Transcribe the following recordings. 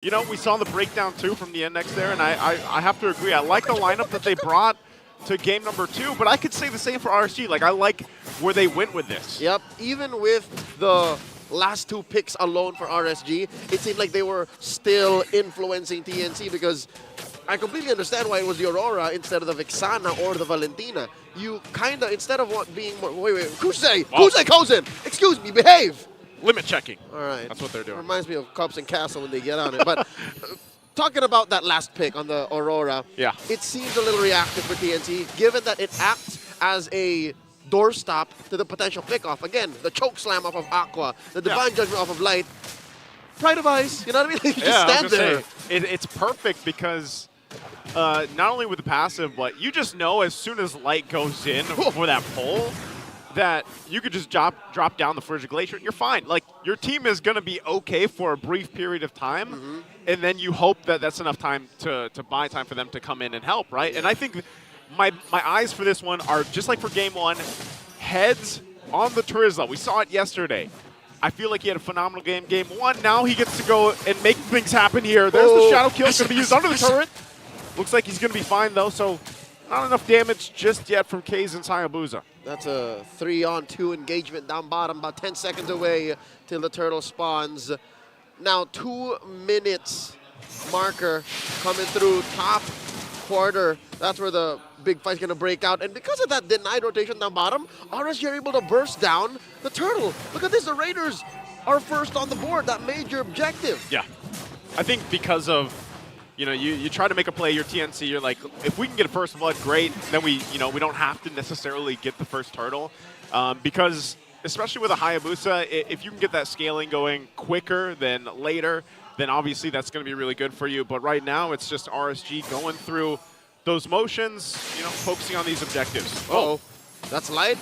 You know, we saw the breakdown too from the NX there, and I have to agree. I like the lineup that they brought to game number 2, but I could say the same for RSG. Like, I like where they went with this. Yep, even with the last 2 picks alone for RSG, it seemed like they were still influencing TNC because I completely understand why it was the Aurora instead of the Vixana or the Valentina. You kind of, instead of what being more, wait, Kusei Kozen, excuse me, behave. Limit checking. All right. That's what they're doing. Reminds me of Cubs and Castle when they get on it. But talking about that last pick on the Aurora, yeah, it seems a little reactive for TNC, given that it acts as a doorstop to the potential pick-off. Again, the choke slam off of Aqua, the divine judgment off of Light. Pride of Ice, you know what I mean? You just stand there. It's perfect because not only with the passive, but you just know as soon as Light goes in for that pull, that you could just drop down the Frigid Glacier and you're fine. Like, your team is going to be okay for a brief period of time, and then you hope that that's enough time to buy time for them to come in and help, right? And I think my eyes for this one are just like for game 1, heads on the Trizla. We saw it yesterday. I feel like he had a phenomenal game. Game 1, now he gets to go and make things happen here. There's the Shadow Kill, going to be used under the turret. Looks like he's going to be fine, though, so not enough damage just yet from Kaizen's Hayabusa. That's a 3-on-2 engagement down bottom, about 10 seconds away till the turtle spawns. Now 2 minutes marker coming through top quarter. That's where the big fight's gonna break out. And because of that denied rotation down bottom, RSG are able to burst down the turtle. Look at this, the Raiders are first on the board, that major objective. Yeah, I think because of, you know, you try to make a play, your TNC, you're like, if we can get a first blood, great. Then we don't have to necessarily get the first turtle. Because, especially with a Hayabusa, if you can get that scaling going quicker than later, then obviously that's going to be really good for you. But right now, it's just RSG going through those motions, focusing on these objectives. Uh-oh. That's Light.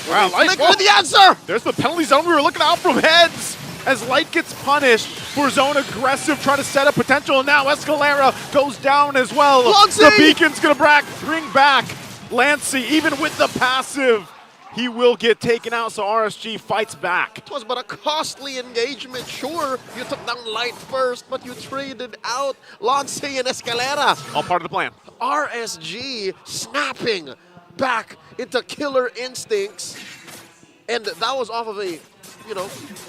Wow, Light with the answer! There's the penalty zone we were looking out from heads as Light gets punished for his own aggressive, trying to set up potential. And now Escalera goes down as well. Lancey! The beacon's going to bring back Lancey. Even with the passive, he will get taken out, so RSG fights back. It was but a costly engagement. Sure, you took down Light first, but you traded out Lancey and Escalera. All part of the plan. RSG snapping back into killer instincts. And that was off of a,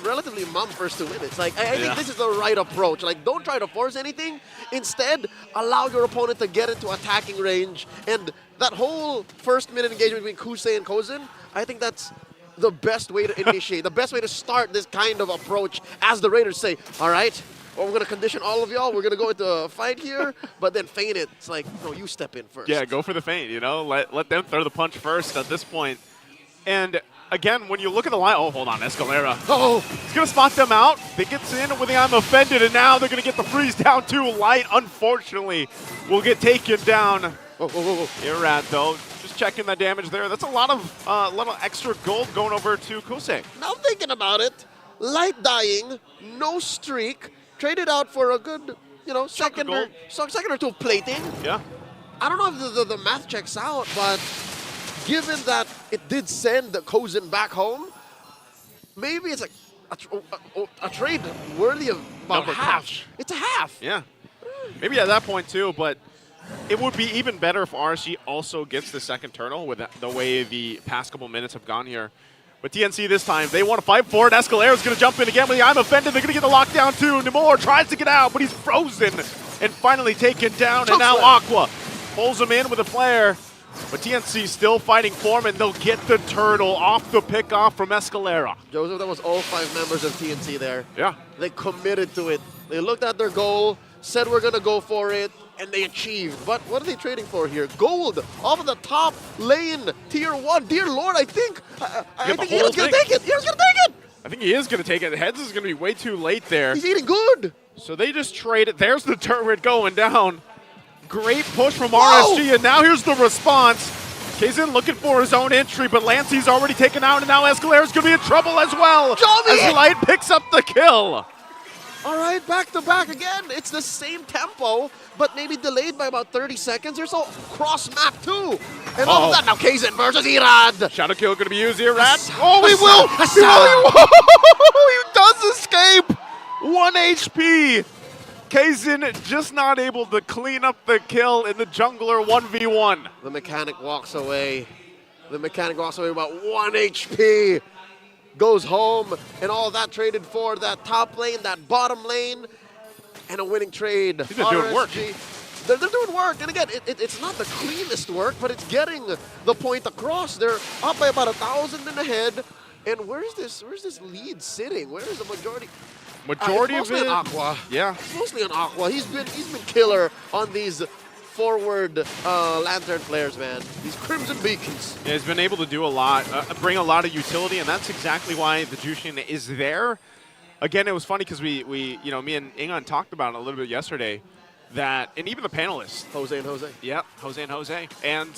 relatively mum first 2 minutes. Like, I think this is the right approach. Like, don't try to force anything. Instead, allow your opponent to get into attacking range. And that whole first minute engagement between Kusei and Kozen, I think that's the best way to initiate, the best way to start this kind of approach, as the Raiders say, all right, well, we're going to condition all of y'all. We're going to go into a fight here, but then feint it. It's like, no, you step in first. Yeah, go for the feint, Let them throw the punch first at this point. And again, when you look at the line, oh, hold on, Escalera. Oh, he's going to spot them out. They gets in with the I'm offended, and now they're going to get the freeze down too. Light, unfortunately, will get taken down. Irad, though, just checking the damage there. That's a lot of extra gold going over to Kusei. Now thinking about it, Light dying, no streak, traded out for a good, second or two of plating. Yeah. I don't know if the math checks out, but given that it did send the Kozen back home, maybe it's like a trade worthy of about half. It's a half. Yeah. Maybe at that point too, but it would be even better if RSG also gets the second turtle with the way the past couple minutes have gone here. But TNC this time, they want to fight for it. Escalera's going to jump in again with the I'm offended. They're going to get the lockdown too. Namor tries to get out, but he's frozen and finally taken down. And now Aqua pulls him in with a flare. But TNC still fighting for him, and they'll get the turtle off the pickoff from Escalera. Joseph, that was all 5 members of TNC there. Yeah. They committed to it. They looked at their goal, said we're going to go for it, and they achieved. But what are they trading for here? Gold off of the top lane, tier 1. Dear Lord, I think Hero's going to take it. Hero's going to take it. I think he is going to take it. Heads is going to be way too late there. He's eating good. So they just trade it. There's the turret going down. Great push from RSG, and now here's the response. Kaizen looking for his own entry, but Lancey's already taken out, and now Escalera's going to be in trouble as well. As Light picks up the kill. All right, back to back again. It's the same tempo, but maybe delayed by about 30 seconds or so. Cross map too. And all of that now, Kaizen versus Irad. Shadow kill going to be used, Irad. Oh, he will. He does escape. 1 HP. Kazin just not able to clean up the kill in the jungler 1v1. The mechanic walks away. The mechanic walks away about 1 HP. Goes home, and all that traded for that top lane, that bottom lane, and a winning trade. They're doing work. They're doing work, and again, it's not the cleanest work, but it's getting the point across. They're up by about 1,000 in the head, and where's this lead sitting? Where is the majority? Majority it's of it, mostly on Aqua. Yeah, It's mostly on Aqua. He's been killer on these forward Lantern players, man. These Crimson Beacons. yeah, he's been able to do a lot, bring a lot of utility, and that's exactly why the Jushin is there. Again, it was funny because we me and Ingon talked about it a little bit yesterday. That, and even the panelists. Jose and Jose. Yep, Jose and Jose. And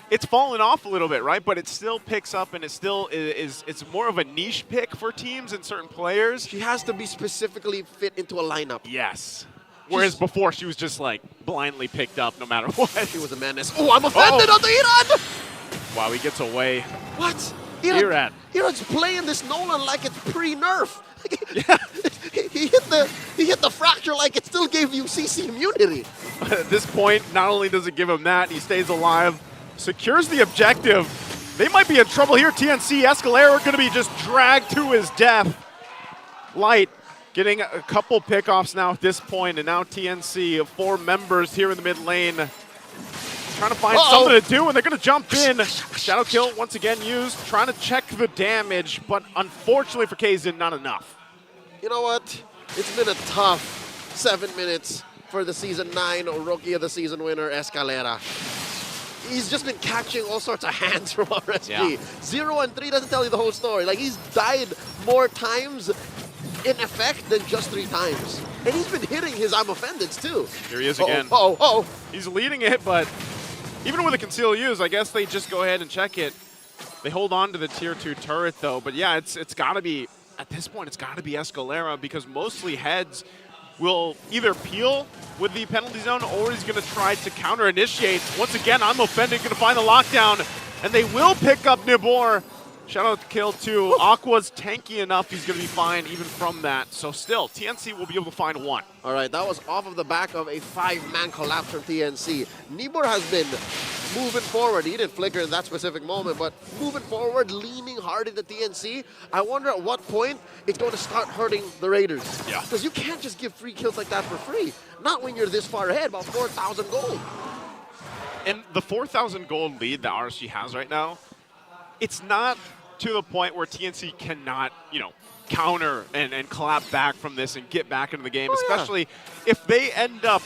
it's fallen off a little bit, right? But it still picks up, and it still it's more of a niche pick for teams and certain players. She has to be specifically fit into a lineup. Yes. Whereas before, she was just like blindly picked up no matter what. She was a menace. Oh, I'm offended on the Iran! Wow, he gets away. What? Iran. Iran's playing this Nolan like it's pre-nerf. Yeah. He hit the fracture like it still gave you CC immunity. At this point, not only does it give him that, he stays alive, secures the objective. They might be in trouble here. TNC, Escalera going to be just dragged to his death. Light getting a couple pickoffs now at this point, and now TNC, 4 members here in the mid lane, trying to find something to do, and they're going to jump in. Shadow kill once again used, trying to check the damage, but unfortunately for Kazin, not enough. You know what? It's been a tough 7 minutes for the Season 9 Rookie of the Season winner, Escalera. He's just been catching all sorts of hands from RSG. Yeah. 0 and 3 doesn't tell you the whole story. Like, he's died more times in effect than just 3 times. And he's been hitting his I'm offended too. Here he is again. He's leading it, but even with a conceal use, I guess they just go ahead and check it. They hold on to the tier 2 turret though, but yeah, it's got to be, at this point, it's got to be Escalera because mostly heads will either peel with the penalty zone or he's going to try to counter-initiate. Once again, I'm offended, going to find the lockdown, and they will pick up Nibor. Shout out to kill too. Aqua's tanky enough, he's going to be fine even from that. So still, TNC will be able to find 1. All right, that was off of the back of a 5-man collapse from TNC. Nibor has been moving forward. He didn't flicker in that specific moment, but moving forward, leaning hard into TNC. I wonder at what point it's going to start hurting the Raiders. Yeah. Because you can't just give free kills like that for free. Not when you're this far ahead, about 4,000 gold. And the 4,000 gold lead that RSG has right now, it's not to the point where TNC cannot, counter and clap back from this and get back into the game, especially if they end up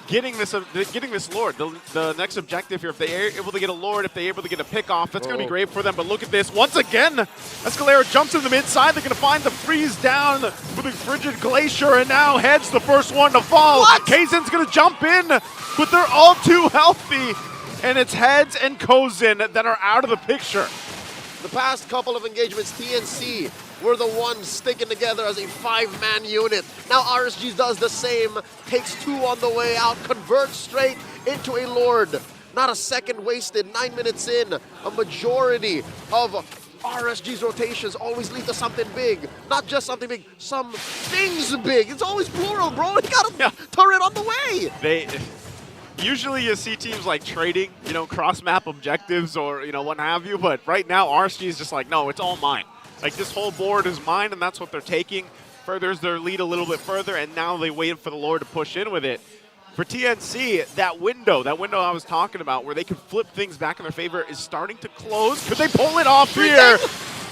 getting this Lord. The next objective here, if they're able to get a Lord, if they're able to get a pick off, that's going to be great for them. But look at this. Once again, Escalera jumps in the mid side. They're going to find the freeze down with the Frigid Glacier, and now Head's the first one to fall. Kazen's going to jump in, but they're all too healthy. And it's Heads and Kozin that are out of the picture. The past couple of engagements, TNC were the ones sticking together as a 5-man unit. Now RSG does the same, takes 2 on the way out, converts straight into a Lord. Not a second wasted, 9 minutes in. A majority of RSG's rotations always lead to something big. Not just something big, some things big. It's always plural, bro. You got a turret on the way. Usually you see teams like trading, cross-map objectives or, what have you, but right now RSG is just like, no, it's all mine. Like, this whole board is mine, and that's what they're taking. Furthers their lead a little bit further, and now they wait for the Lord to push in with it. For TNC, that window I was talking about where they can flip things back in their favor is starting to close. Could they pull it off here?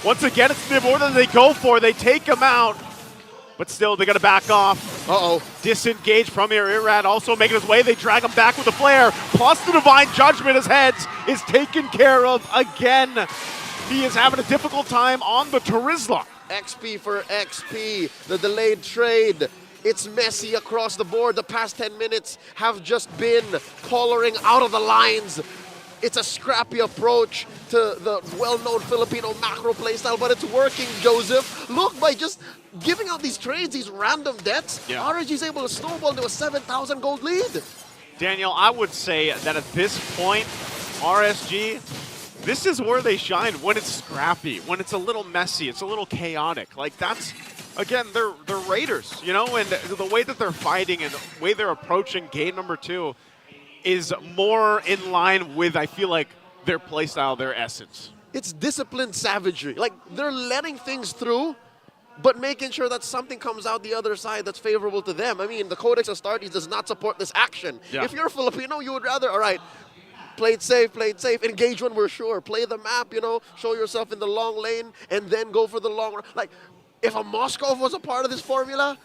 Once again, it's Nibor that they go for. They take him out. But still, they got to back off. Disengage from here. Irad also making his way. They drag him back with the flare. Plus the Divine Judgment as Heads is taken care of again. He is having a difficult time on the Terizla. XP for XP. The delayed trade. It's messy across the board. The past 10 minutes have just been coloring out of the lines. It's a scrappy approach to the well-known Filipino macro playstyle, but it's working, Joseph. Look, by just giving out these trades, these random deaths, RSG's able to snowball into a 7,000 gold lead. Daniel, I would say that at this point, RSG, this is where they shine when it's scrappy, when it's a little messy, it's a little chaotic. Like, that's again, they're Raiders, you know, and the way that they're fighting and the way they're approaching game number 2 is more in line with, I feel like, their playstyle, their essence. It's disciplined savagery. Like, they're letting things through, but making sure that something comes out the other side that's favorable to them. I mean, the Codex Astartes does not support this action. Yeah. If you're a Filipino, you would rather, all right, play it safe, engage when we're sure, play the map, you know, show yourself in the long lane, and then go for the long run. Like, if a Moskov was a part of this formula,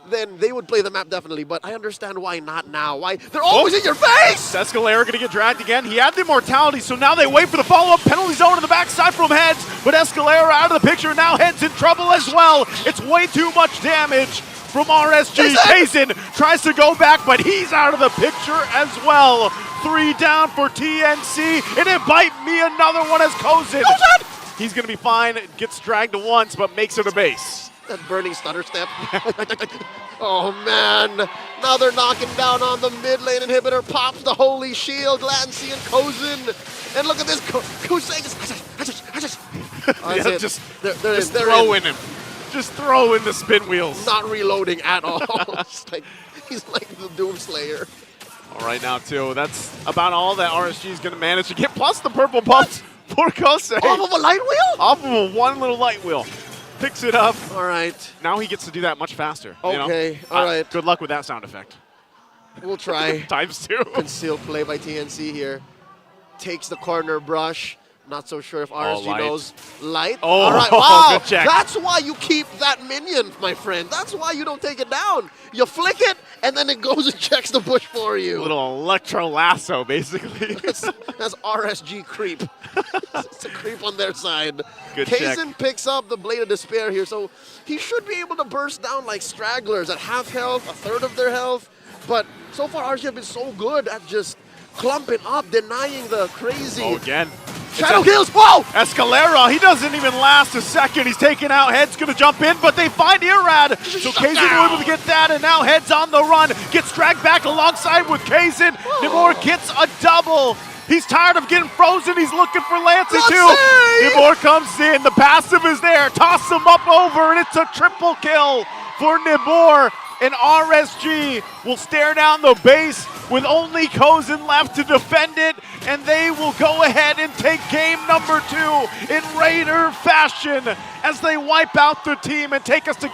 then they would play the map definitely, but I understand why not now. Why they're always in your face! Escalera going to get dragged again. He had the immortality, so now they wait for the follow-up penalty zone in the backside from Heads, but Escalera out of the picture, now Heads in trouble as well. It's way too much damage from RSG. Kazin tries to go back, but he's out of the picture as well. 3 down for TNC, and it bite me another one as Kozin. He's going to be fine, gets dragged once, but makes it a base. That burning stutter step. Oh, man. Now they're knocking down on the mid lane inhibitor. Pops the holy shield. Glancy and Kozin. And look at this. Kusei just throw in him. Just throw in the spin wheels. Not reloading at all. He's like the Doomslayer. All right, now, too. That's about all that RSG is going to manage to get. Plus the purple buffs for Kosei. Off of a light wheel? Off of a one little light wheel. Picks it up. All right. Now he gets to do that much faster. Okay, you know? all right. Good luck with that sound effect. We'll try. ×2. Concealed play by TNC here. Takes the corner brush. Not so sure if RSG knows. Light. Oh, all right. Wow. Good check. That's why you keep that minion, my friend. That's why you don't take it down. You flick it, and then it goes and checks the bush for you. A little electro lasso, basically. That's RSG creep. It's a creep on their side. Good Kazin check. picks up the Blade of Despair here, so he should be able to burst down like stragglers at half health, a third of their health. But so far, RSG have been so good at just clumping up, denying the crazy. Oh, again. Shadow kills. Whoa! Escalera, he doesn't even last a second. He's taken out. Head's going to jump in, but they find Irad. So Kazin able to get that, and now Head's on the run. Gets dragged back alongside with Kazin. Nimor gets a double. He's tired of getting frozen. He's looking for Lancey too. Nimor comes in. The passive is there. Toss him up over, and it's a triple kill for Nimor. And RSG will stare down the base with only Kozin left to defend it, and they will go ahead and take game number 2 in Raider fashion as they wipe out the team and take us to